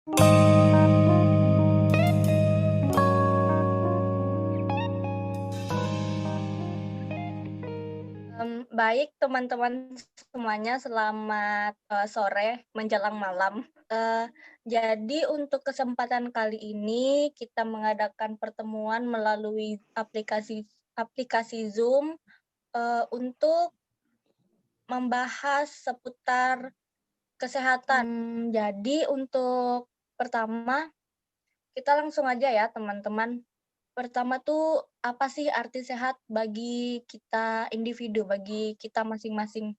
Baik teman-teman semuanya, selamat, sore menjelang malam. Jadi untuk kesempatan kali ini kita mengadakan pertemuan melalui aplikasi aplikasi Zoom, untuk membahas seputar kesehatan. Jadi untuk pertama, kita langsung aja ya teman-teman. Pertama tuh, apa sih arti sehat bagi kita individu, bagi kita masing-masing?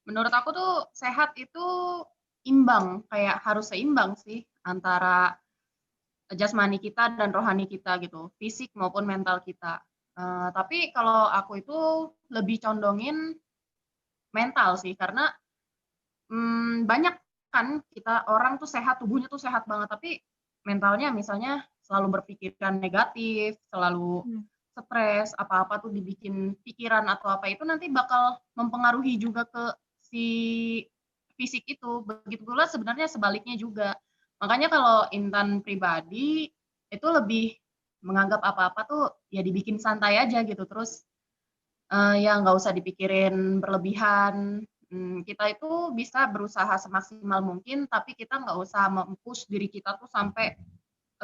Menurut aku tuh sehat itu imbang, kayak harus seimbang sih antara jasmani kita dan rohani kita gitu, fisik maupun mental kita. Tapi kalau aku itu lebih condongin mental sih, karena banyak kan kita orang tuh sehat, tubuhnya tuh sehat banget, tapi mentalnya misalnya selalu berpikiran negatif, selalu Mmm. stres, apa-apa tuh dibikin pikiran atau apa itu nanti bakal mempengaruhi juga ke si fisik itu. Begitu pula sebenarnya sebaliknya juga. Makanya kalau Intan pribadi itu lebih menganggap apa-apa tuh ya dibikin santai aja gitu, terus ya nggak usah dipikirin berlebihan. Kita itu bisa berusaha semaksimal mungkin, tapi kita nggak usah mem-push diri kita tuh sampai,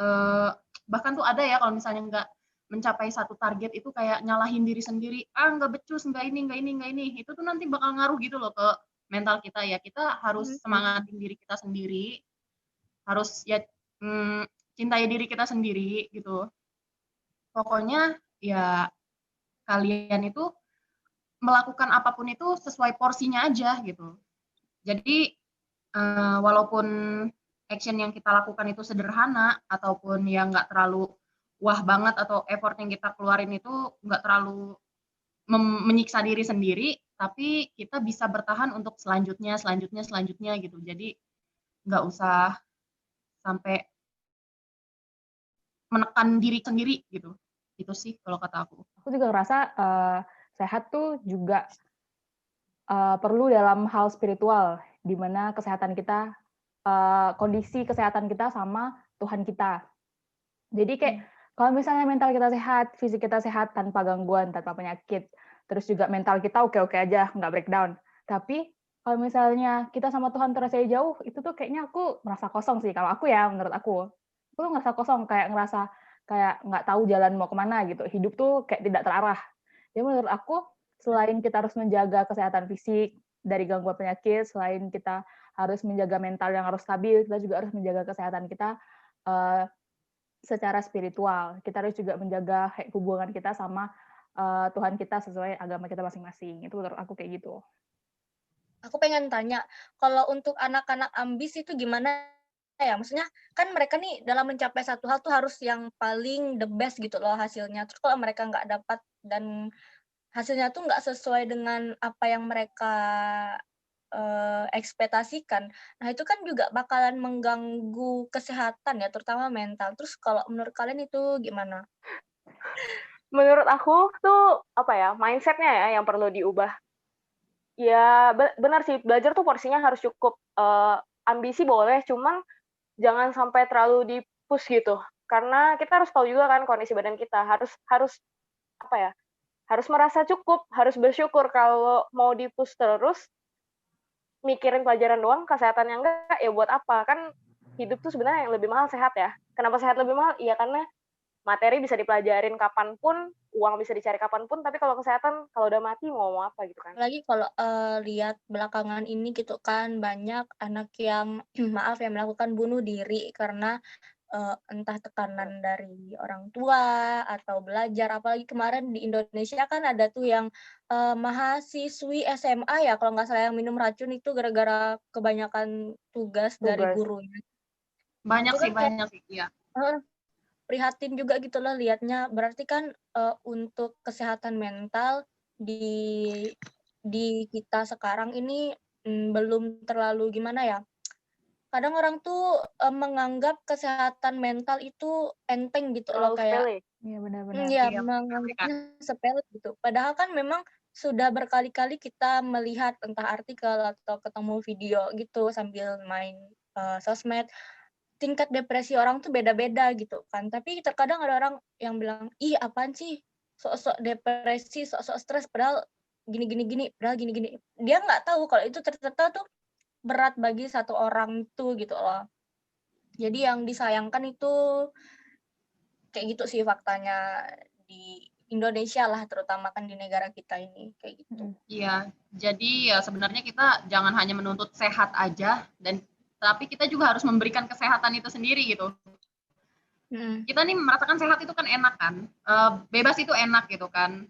eee, bahkan tuh ada ya kalau misalnya nggak mencapai satu target itu kayak nyalahin diri sendiri, "Ah, nggak becus, nggak ini nggak ini nggak ini." Itu tuh nanti bakal ngaruh gitu loh ke mental kita ya. Kita harus Mhm. semangatin diri kita sendiri, harus ya, cintai diri kita sendiri gitu. Pokoknya ya kalian itu melakukan apapun itu sesuai porsinya aja gitu. Jadi, walaupun action yang kita lakukan itu sederhana ataupun yang nggak terlalu wah banget atau effort yang kita keluarin itu nggak terlalu menyiksa diri sendiri, tapi kita bisa bertahan untuk selanjutnya selanjutnya selanjutnya gitu. Jadi nggak usah sampai menekan diri sendiri gitu. Itu sih kalau kata aku. Aku juga ngerasa, sehat tuh juga, perlu dalam hal spiritual, di mana kesehatan kita, kondisi kesehatan kita sama Tuhan kita. Jadi kayak Mmm. kalau misalnya mental kita sehat, fisik kita sehat tanpa gangguan, tanpa penyakit, terus juga mental kita oke-oke aja, nggak breakdown. Tapi kalau misalnya kita sama Tuhan terasa jauh, itu tuh kayaknya aku merasa kosong sih, kalau aku ya, menurut aku. Aku tuh ngerasa kosong, kayak ngerasa kayak nggak tahu jalan mau kemana gitu, hidup tuh kayak tidak terarah. Jadi menurut aku, selain kita harus menjaga kesehatan fisik dari gangguan penyakit, selain kita harus menjaga mental yang harus stabil, kita juga harus menjaga kesehatan kita, eee, secara spiritual. Kita harus juga menjaga hubungan kita sama, Tuhan kita sesuai agama kita masing-masing. Itu menurut aku kayak gitu. Aku pengen tanya, kalau untuk anak-anak ambis itu gimana ya? Maksudnya kan mereka nih dalam mencapai satu hal tuh harus yang paling the best gitu loh hasilnya. Terus kalau mereka nggak dapat dan hasilnya tuh nggak sesuai dengan apa yang mereka, ekspektasikan. Nah itu kan juga bakalan mengganggu kesehatan ya, terutama mental. Terus kalau menurut kalian itu gimana? Menurut aku tuh, apa ya, mindset-nya ya yang perlu diubah. Ya, benar sih, belajar tuh porsinya harus cukup, ambisi boleh, cuman jangan sampai terlalu di-push gitu. Karena kita harus tahu juga kan kondisi badan kita, harus harus, apa ya, harus merasa cukup, harus bersyukur. Kalau mau di-push terus, mikirin pelajaran doang, kesehatannya enggak, ya buat apa? Kan hidup tuh sebenarnya yang lebih mahal sehat ya. Kenapa sehat lebih mahal? Iya karena materi bisa dipelajarin kapan pun, uang bisa dicari kapan pun, tapi kalau kesehatan, kalau udah mati mau ngomong apa gitu kan. Apalagi kalau, lihat belakangan ini gitu kan banyak anak yang maaf ya, melakukan bunuh diri karena, entah tekanan dari orang tua atau belajar. Apalagi kemarin di Indonesia kan ada tuh yang, mahasiswi SMA ya kalau nggak salah yang minum racun itu gara-gara kebanyakan tugas dari Tugas. gurunya. Banyak Itu sih kan kayak banyak sih, iya. heeh, prihatin juga gitu loh lihatnya. Berarti kan, untuk kesehatan mental di kita sekarang ini, belum terlalu gimana ya, kadang orang tuh, menganggap kesehatan mental itu enteng gitu loh, Terlalu kayak sepele. Iya benar-benar. iya, Iya, kan. menganggapnya sepele gitu. Padahal kan memang sudah berkali-kali kita melihat entah artikel atau ketemu video gitu sambil main, sosmed. tingkat depresi orang tuh beda-beda gitu kan. Tapi terkadang ada orang yang bilang, ih apaan sih, sok-sok depresi, sok-sok stres, padahal gini, padahal gini. Dia nggak tahu kalau itu ternyata tuh berat bagi satu orang tuh gitu loh. Jadi yang disayangkan itu kayak gitu sih faktanya di Indonesia lah, terutama kan di negara kita ini kayak gitu. Iya, jadi ya sebenarnya kita jangan hanya menuntut sehat aja, tapi kita juga harus memberikan kesehatan itu sendiri gitu. Kita nih merasakan sehat itu kan enak kan, bebas itu enak gitu kan,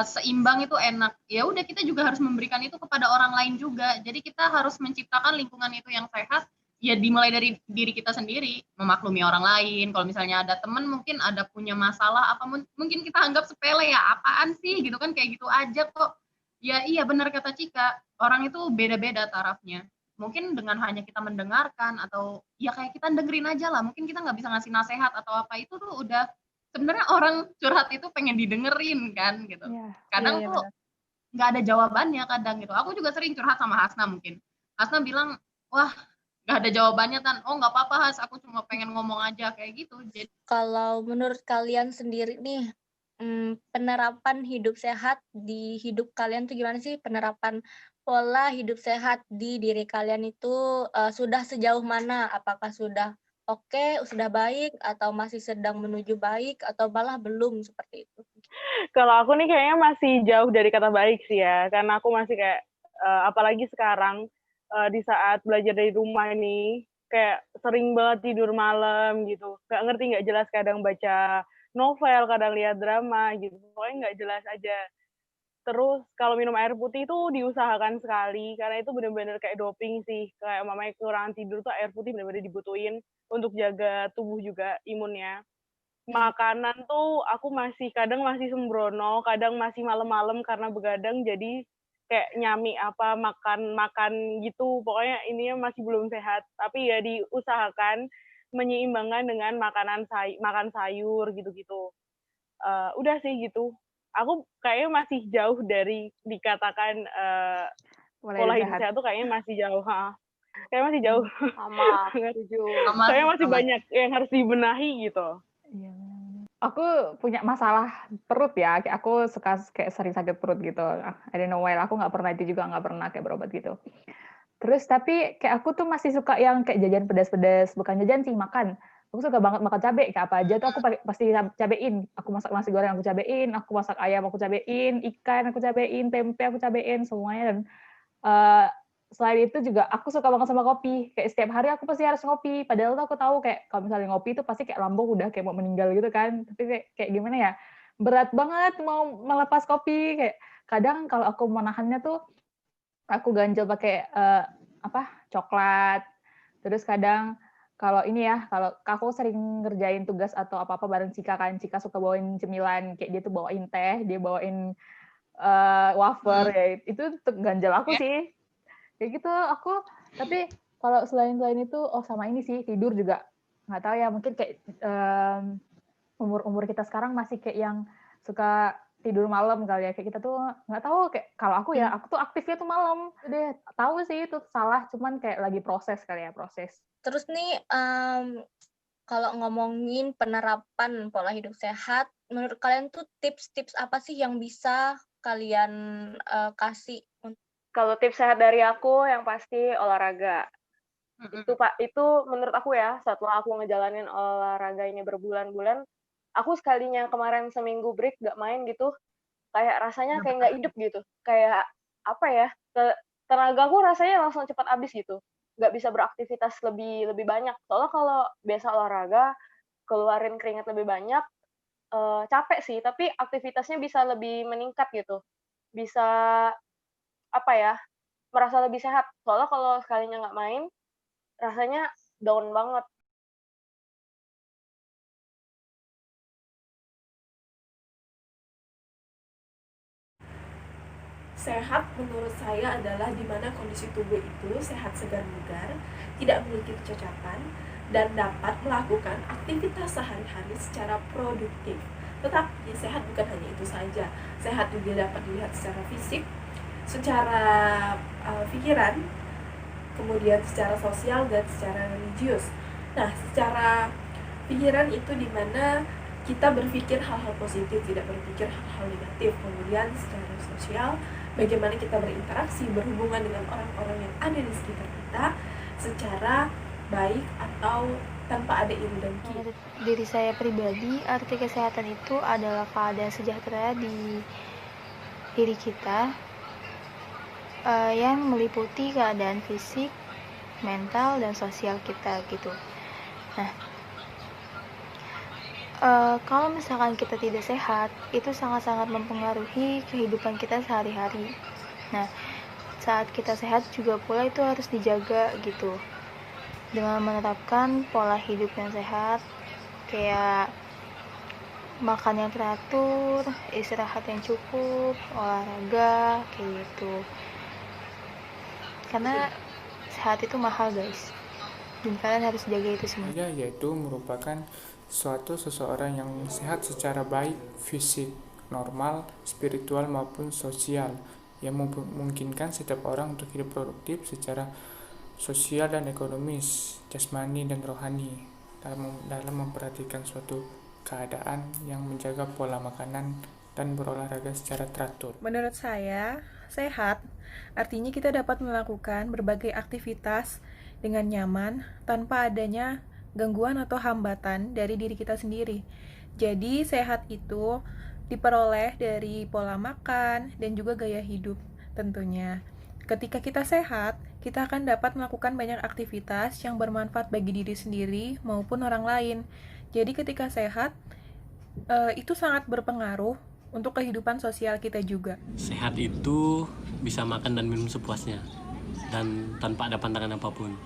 seimbang itu enak. Ya udah kita juga harus memberikan itu kepada orang lain juga. Jadi kita harus menciptakan lingkungan itu yang sehat. Ya dimulai dari diri kita sendiri, memaklumi orang lain. Kalau misalnya ada teman mungkin ada punya masalah apa mungkin kita anggap sepele ya, apaan sih gitu kan, kayak gitu aja kok. Ya iya benar kata Cika, orang itu beda-beda tarafnya. Mungkin dengan hanya kita mendengarkan atau ya kayak kita dengerin aja lah, mungkin kita nggak bisa ngasih nasihat atau apa, itu tuh udah sebenarnya orang curhat itu pengen didengerin kan gitu. Kadang tuh nggak ada jawabannya kadang gitu. Aku juga sering curhat sama Hasna mungkin. Hasna bilang, wah nggak ada jawabannya Tan. Oh nggak apa-apa Has, aku cuma pengen ngomong aja kayak gitu. Jadi kalau menurut kalian sendiri nih, penerapan hidup sehat di hidup kalian tuh gimana sih? Penerapan pola hidup sehat di diri kalian itu sudah sejauh mana? Apakah sudah oke, sudah baik, atau masih sedang menuju baik, atau malah belum seperti itu? Kalau aku nih kayaknya masih jauh dari kata baik sih ya, karena aku masih kayak apalagi sekarang di saat belajar dari rumah ini kayak sering banget tidur malam gitu, nggak jelas, kadang baca novel, kadang lihat drama gitu, pokoknya nggak jelas aja. Terus kalau minum air putih itu diusahakan sekali, karena itu benar-benar kayak doping sih, kayak mamanya kekurangan tidur tuh air putih benar-benar dibutuhin untuk jaga tubuh juga, imunnya. Makanan tuh aku kadang masih sembrono, kadang masih malam-malam karena begadang, jadi kayak nyami apa, makan gitu, pokoknya ininya masih belum sehat. Tapi ya diusahakan menyeimbangkan dengan makan sayur gitu-gitu. Udah sih gitu. Aku kayaknya masih jauh dari dikatakan pola hidup sehat tuh kayaknya masih jauh. Kayak masih jauh. Sama, setuju. Kayaknya masih banyak yang harus dibenahi gitu. Iya. Aku punya masalah perut ya, kayak aku suka kayak sering sakit perut gitu. I don't know why, aku nggak pernah kayak berobat gitu. Terus tapi kayak aku tuh masih suka yang kayak jajan pedas-pedas, bukan jajan sih, makan. Aku suka banget makan cabai, kayak apa aja tuh aku pasti cabein. Aku masak nasi goreng aku cabein, aku masak ayam aku cabein, ikan aku cabein, tempe aku cabein, semuanya. Dan selain itu juga aku suka banget sama kopi. Kayak setiap hari aku pasti harus ngopi. Padahal tuh aku tahu kayak kalau misalnya ngopi itu pasti kayak lambung udah kayak mau meninggal gitu kan. Tapi kayak gimana ya? Berat banget mau melepas kopi. Kayak kadang kalau aku menahannya tuh aku ganjel pakai coklat. Terus kadang kalau aku sering ngerjain tugas atau apa-apa bareng Cika kan. Cika suka bawain cemilan, kayak dia tuh bawain teh, dia bawain wafer ya. Itu ganjel aku sih. Kayak gitu aku. Tapi kalau selain itu sama ini sih, tidur juga nggak tahu ya, mungkin kayak umur kita sekarang masih kayak yang suka tidur malam kali ya, kayak kita tuh nggak tahu, kayak kalau aku tuh aktifnya tuh malam. Udah tahu sih itu salah, cuman kayak lagi proses kali ya, proses. Terus nih kalau ngomongin penerapan pola hidup sehat, menurut kalian tuh tips-tips apa sih yang bisa kalian kasih? Kalau tips sehat dari aku yang pasti olahraga. Itu menurut aku ya, setelah aku ngejalanin olahraga ini berbulan-bulan, aku sekalinya kemarin seminggu break gak main gitu, kayak rasanya kayak nggak hidup gitu. Kayak apa ya, tenagaku rasanya langsung cepat habis gitu. Nggak bisa beraktivitas lebih banyak. Soalnya kalau biasa olahraga, keluarin keringat lebih banyak, capek sih, tapi aktivitasnya bisa lebih meningkat gitu. Bisa merasa lebih sehat. Soalnya kalau sekalinya nggak main, rasanya down banget. Sehat menurut saya adalah di mana kondisi tubuh itu sehat, segar, bugar, tidak memiliki kecacatan, dan dapat melakukan aktivitas sehari-hari secara produktif. Tetapi sehat bukan hanya itu saja. Sehat juga dapat dilihat secara fisik, secara pikiran, kemudian secara sosial dan secara religius. Nah, secara pikiran itu dimana kita berpikir hal-hal positif, tidak berpikir hal-hal negatif. Kemudian secara sosial, bagaimana kita berinteraksi, berhubungan dengan orang-orang yang ada di sekitar kita secara baik atau tanpa ada iri dengki. Menurut diri saya pribadi, arti kesehatan itu adalah keadaan sejahtera di diri kita yang meliputi keadaan fisik, mental, dan sosial kita gitu. Nah, kalau misalkan kita tidak sehat, itu sangat-sangat mempengaruhi kehidupan kita sehari-hari. Nah, saat kita sehat juga pula itu harus dijaga gitu. Dengan menerapkan pola hidup yang sehat, kayak makan yang teratur, istirahat yang cukup, olahraga, kayak gitu. Karena sehat itu mahal guys, dan kalian harus jaga itu semua. Yaitu merupakan suatu seseorang yang sehat secara baik, fisik, normal, spiritual maupun sosial, yang memungkinkan setiap orang untuk hidup produktif secara sosial dan ekonomis, jasmani dan rohani, dalam memperhatikan suatu keadaan yang menjaga pola makanan dan berolahraga secara teratur. Menurut saya, sehat artinya kita dapat melakukan berbagai aktivitas dengan nyaman tanpa adanya gangguan atau hambatan dari diri kita sendiri. Jadi sehat itu diperoleh dari pola makan dan juga gaya hidup tentunya. Ketika kita sehat, kita akan dapat melakukan banyak aktivitas yang bermanfaat bagi diri sendiri maupun orang lain. Jadi ketika sehat, itu sangat berpengaruh untuk kehidupan sosial kita juga. Sehat itu bisa makan dan minum sepuasnya dan tanpa ada pantangan apapun.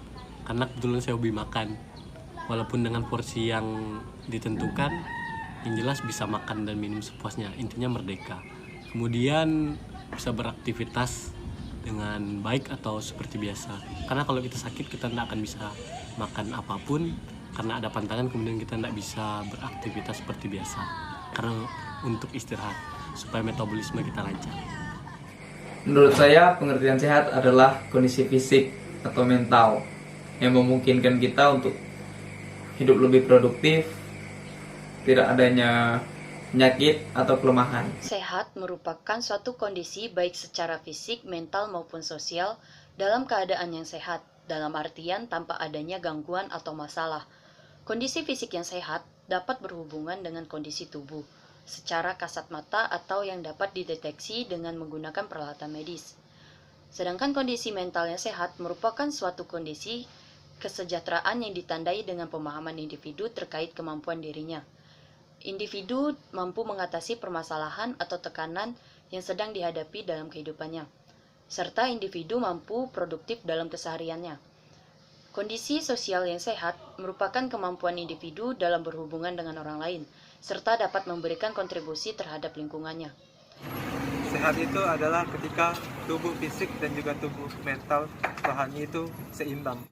Karena kebetulan saya hobi makan. Walaupun dengan porsi yang ditentukan, yang jelas bisa makan dan minum sepuasnya, intinya merdeka. Kemudian bisa beraktivitas dengan baik atau seperti biasa. Karena kalau kita sakit, kita tidak akan bisa makan apapun, karena ada pantangan, kemudian kita tidak bisa beraktivitas seperti biasa. Karena untuk istirahat, supaya metabolisme kita lancar. Menurut saya, pengertian sehat adalah kondisi fisik atau mental yang memungkinkan kita untuk hidup lebih produktif, tidak adanya penyakit atau kelemahan. Sehat merupakan suatu kondisi baik secara fisik, mental maupun sosial dalam keadaan yang sehat, dalam artian tanpa adanya gangguan atau masalah. Kondisi fisik yang sehat dapat berhubungan dengan kondisi tubuh secara kasat mata atau yang dapat dideteksi dengan menggunakan peralatan medis. Sedangkan kondisi mental yang sehat merupakan suatu kondisi kesejahteraan yang ditandai dengan pemahaman individu terkait kemampuan dirinya. Individu mampu mengatasi permasalahan atau tekanan yang sedang dihadapi dalam kehidupannya, serta individu mampu produktif dalam kesehariannya. Kondisi sosial yang sehat merupakan kemampuan individu dalam berhubungan dengan orang lain, serta dapat memberikan kontribusi terhadap lingkungannya. Sehat itu adalah ketika tubuh fisik dan juga tubuh mental rohani itu seimbang.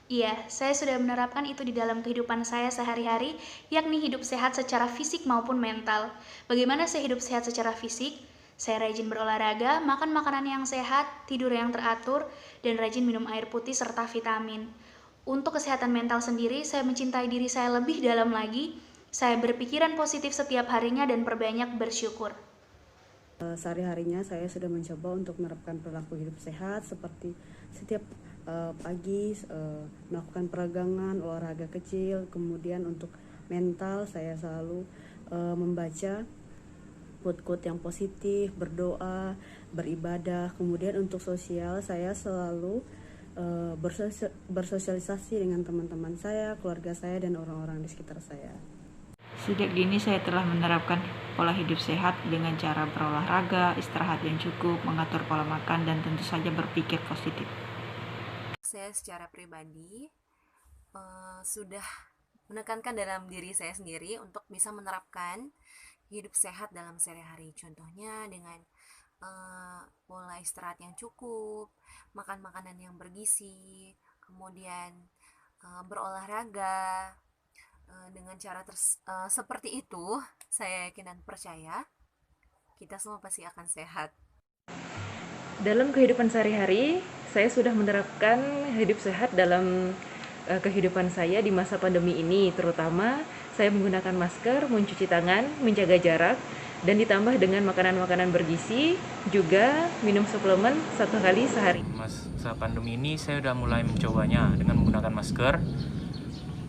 Iya, saya sudah menerapkan itu di dalam kehidupan saya sehari-hari, yakni hidup sehat secara fisik maupun mental. Bagaimana saya hidup sehat secara fisik? Saya rajin berolahraga, makan makanan yang sehat, tidur yang teratur, dan rajin minum air putih serta vitamin. Untuk kesehatan mental sendiri, saya mencintai diri saya lebih dalam lagi. Saya berpikiran positif setiap harinya dan perbanyak bersyukur. Sehari-harinya saya sudah mencoba untuk menerapkan perilaku hidup sehat seperti setiap pagi melakukan peregangan, olahraga kecil. Kemudian untuk mental saya selalu membaca quote-quote yang positif, berdoa, beribadah. Kemudian untuk sosial saya selalu bersosialisasi dengan teman-teman saya, keluarga saya, dan orang-orang di sekitar saya. Sejak dini saya telah menerapkan pola hidup sehat dengan cara berolahraga, istirahat yang cukup, mengatur pola makan, dan tentu saja berpikir positif. Saya secara pribadi sudah menekankan dalam diri saya sendiri untuk bisa menerapkan hidup sehat dalam sehari-hari. Contohnya dengan pola istirahat yang cukup, makan makanan yang bergizi, kemudian berolahraga. Dengan cara seperti itu, saya yakin dan percaya kita semua pasti akan sehat. Dalam kehidupan sehari-hari, saya sudah menerapkan hidup sehat dalam kehidupan saya di masa pandemi ini, terutama saya menggunakan masker, mencuci tangan, menjaga jarak, dan ditambah dengan makanan-makanan bergizi, juga minum suplemen 1 kali sehari. Masa pandemi ini saya udah mulai mencobanya dengan menggunakan masker,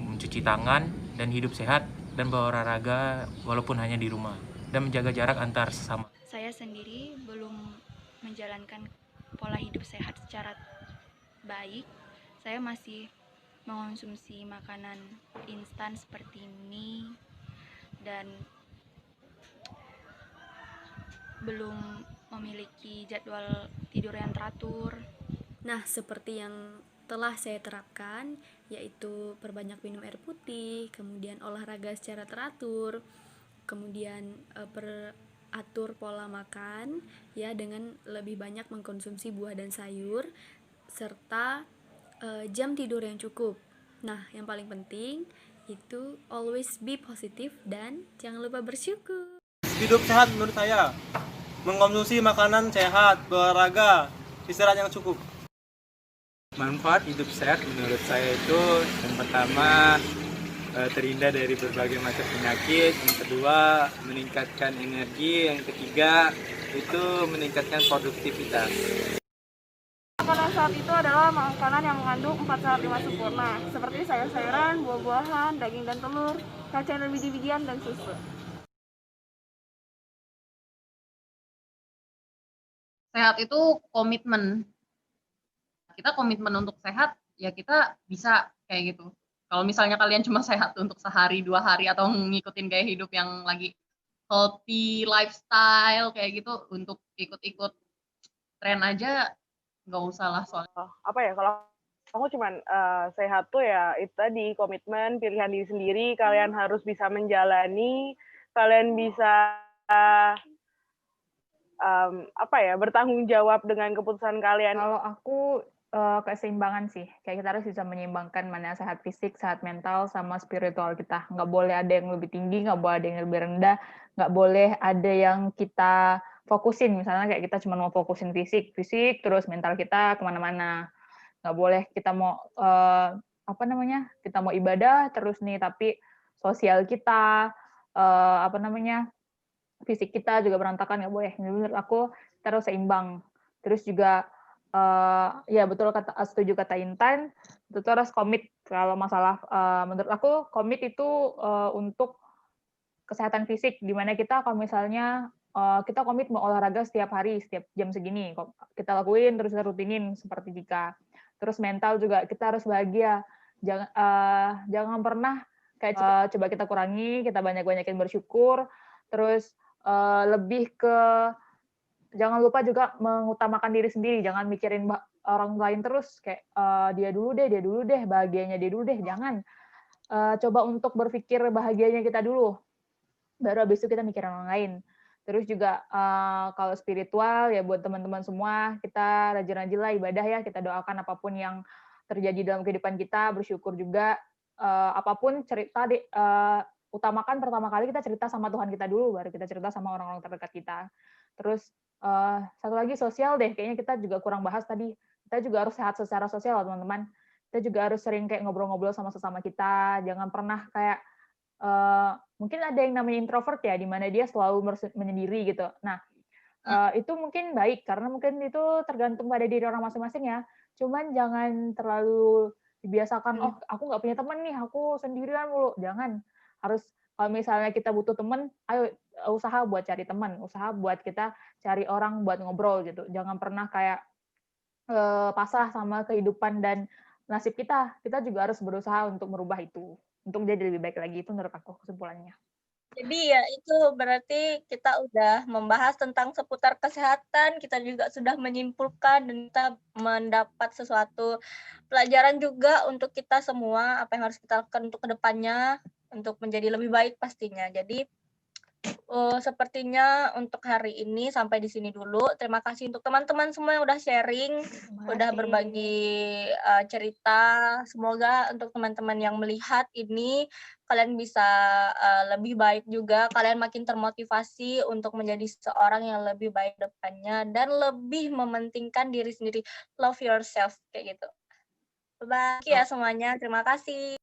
mencuci tangan, dan hidup sehat, dan berolahraga walaupun hanya di rumah, dan menjaga jarak antar sesama. Saya sendiri belum menjalankan pola hidup sehat secara baik. Saya masih mengonsumsi makanan instan seperti mie dan belum memiliki jadwal tidur yang teratur. Nah, seperti yang telah saya terapkan, yaitu perbanyak minum air putih, kemudian olahraga secara teratur, kemudian atur pola makan ya dengan lebih banyak mengkonsumsi buah dan sayur, serta jam tidur yang cukup. Nah, yang paling penting itu always be positive dan jangan lupa bersyukur. Hidup sehat menurut saya mengkonsumsi makanan sehat, berolahraga, istirahat yang cukup. Manfaat hidup sehat menurut saya itu yang pertama terhindar dari berbagai macam penyakit, yang kedua meningkatkan energi, yang ketiga itu meningkatkan produktivitas. Makanan sehat itu adalah makanan yang mengandung 4 sehat 5 sempurna, seperti sayur-sayuran, buah-buahan, daging dan telur, kacang dan biji-bijian, dan susu. Sehat itu komitmen. Kita komitmen untuk sehat, ya kita bisa kayak gitu. Kalau misalnya kalian cuma sehat untuk sehari, 2 hari, atau ngikutin gaya hidup yang lagi healthy lifestyle kayak gitu, untuk ikut-ikut tren aja, nggak usah lah soalnya. Apa ya, kalau aku cuman sehat tuh ya itu tadi, komitmen, pilihan diri sendiri, kalian harus bisa menjalani, kalian bisa bertanggung jawab dengan keputusan kalian. Kalau aku keseimbangan sih, kayak kita harus bisa menyeimbangkan mana sehat fisik, sehat mental, sama spiritual kita. Nggak boleh ada yang lebih tinggi, nggak boleh ada yang lebih rendah, nggak boleh ada yang kita fokusin. Misalnya kayak kita cuma mau fokusin fisik, terus mental kita kemana-mana. Nggak boleh kita mau kita mau ibadah terus nih, tapi sosial kita fisik kita juga berantakan, nggak boleh. Menurut aku kita harus seimbang. Terus juga ya betul, setuju kata Intan, itu harus komit. Kalau masalah menurut aku komit itu untuk kesehatan fisik, di mana kita kalau misalnya kita komit mau olahraga setiap hari, setiap jam segini, kita lakuin, terus kita rutinin seperti Jika. Terus mental juga kita harus bahagia. Jangan pernah kayak coba kita kurangi, kita banyak-banyakin bersyukur, terus lebih ke jangan lupa juga mengutamakan diri sendiri, jangan mikirin orang lain terus, kayak dia dulu deh, bahagianya dia dulu deh, jangan. Coba untuk berpikir bahagianya kita dulu, baru habis itu kita mikirin orang lain. Terus juga kalau spiritual, ya buat teman-teman semua, kita rajin-rajinlah ibadah ya, kita doakan apapun yang terjadi dalam kehidupan kita, bersyukur juga, apapun cerita, utamakan pertama kali kita cerita sama Tuhan kita dulu, baru kita cerita sama orang-orang terdekat kita. Terus satu lagi sosial deh, kayaknya kita juga kurang bahas tadi. Kita juga harus sehat secara sosial, teman-teman. Kita juga harus sering kayak ngobrol-ngobrol sama sesama kita. Jangan pernah kayak mungkin ada yang namanya introvert ya, di mana dia selalu menyendiri gitu. Nah, itu mungkin baik karena mungkin itu tergantung pada diri orang masing-masing ya. Cuman jangan terlalu dibiasakan, oh aku nggak punya teman nih, aku sendirian mulu. Jangan. Harus kalau misalnya kita butuh teman, ayo usaha buat cari teman, usaha buat kita cari orang buat ngobrol gitu. Jangan pernah kayak pasrah sama kehidupan dan nasib kita. Kita juga harus berusaha untuk merubah itu, untuk jadi lebih baik lagi. Itu menurut aku kesimpulannya. Jadi ya itu berarti kita udah membahas tentang seputar kesehatan, kita juga sudah menyimpulkan dan kita mendapat sesuatu pelajaran juga untuk kita semua, apa yang harus kita lakukan untuk kedepannya, untuk menjadi lebih baik pastinya. Jadi Sepertinya untuk hari ini sampai di sini dulu. Terima kasih untuk teman-teman semua yang udah sharing, udah berbagi cerita. Semoga untuk teman-teman yang melihat ini kalian bisa lebih baik juga. Kalian makin termotivasi untuk menjadi seorang yang lebih baik depannya dan lebih mementingkan diri sendiri. Love yourself kayak gitu. Bye ya semuanya. Terima kasih.